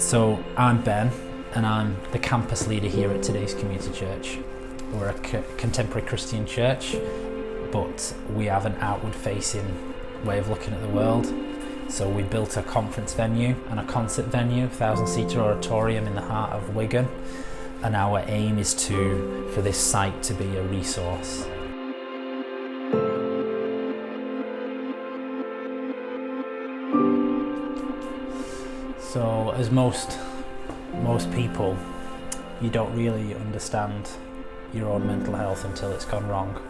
So I'm Ben, and I'm the campus leader here at Today's Community Church. We're a contemporary Christian church, but we have an outward-facing way of looking at the world. So we built a conference venue and a concert venue, 1,000-seater auditorium in the heart of Wigan, and our aim is for this site to be a resource. So as most people, you don't really understand your own mental health until it's gone wrong.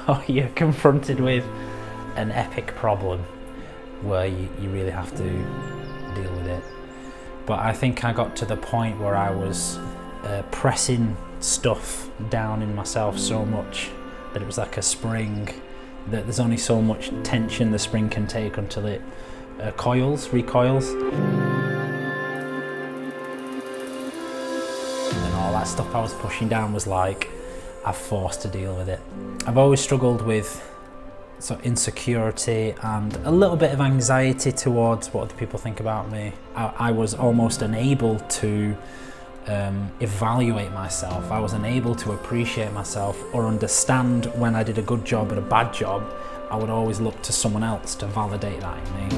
Or you're confronted with an epic problem where you really have to deal with it. But I think I got to the point where I was pressing stuff down in myself so much that it was like a spring, that there's only so much tension the spring can take until it recoils. And all that stuff I was pushing down was like, I'm forced to deal with it. I've always struggled with sort of insecurity and a little bit of anxiety towards what other people think about me. I was almost unable to evaluate myself. I was unable to appreciate myself or understand when I did a good job or a bad job. I would always look to someone else to validate that in me.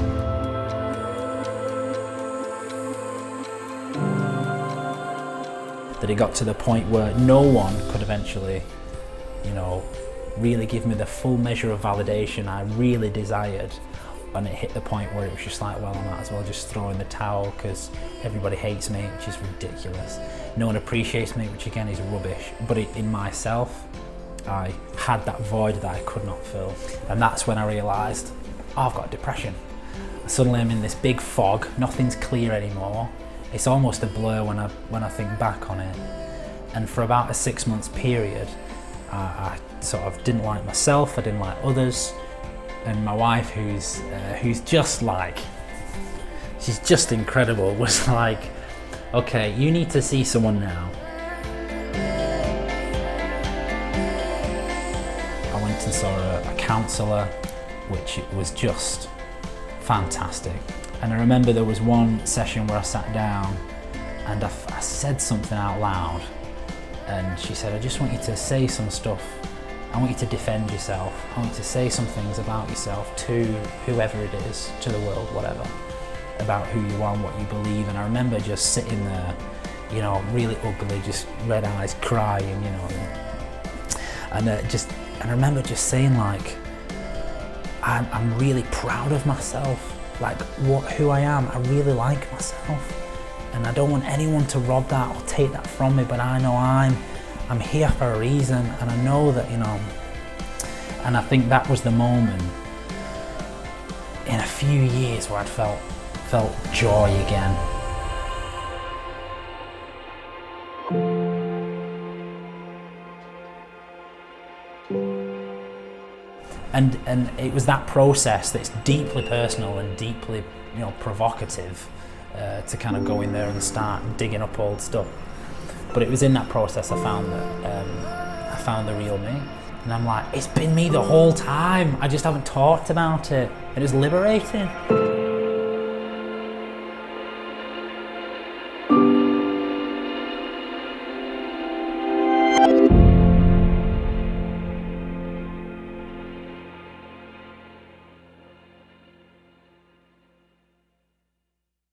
That it got to the point where no one could eventually, really give me the full measure of validation I really desired. And it hit the point where it was just like, well, I might as well just throw in the towel because everybody hates me, which is ridiculous. No one appreciates me, which again is rubbish. But in myself, I had that void that I could not fill. And that's when I realised, I've got depression. Suddenly I'm in this big fog, nothing's clear anymore. It's almost a blur when I think back on it. And for about a 6 months period, I sort of didn't like myself, I didn't like others. And my wife, who's just like, she's just incredible, was like, okay, you need to see someone now. I went and saw a counsellor, which was just fantastic. And I remember there was one session where I sat down and I said something out loud, and she said, I just want you to say some stuff. I want you to defend yourself. I want you to say some things about yourself to whoever it is, to the world, whatever, about who you are and what you believe. And I remember just sitting there, really ugly, just red eyes, crying, and I remember just saying like, I'm really proud of myself, like who I am. I really like myself, and I don't want anyone to rob that or take that from me. But I know I'm here for a reason, and I know that, and I think that was the moment in a few years where I'd felt joy again. And it was that process that's deeply personal and deeply, provocative to kind of go in there and start digging up old stuff. But it was in that process I found the real me. And I'm like, it's been me the whole time. I just haven't talked about it. It was liberating.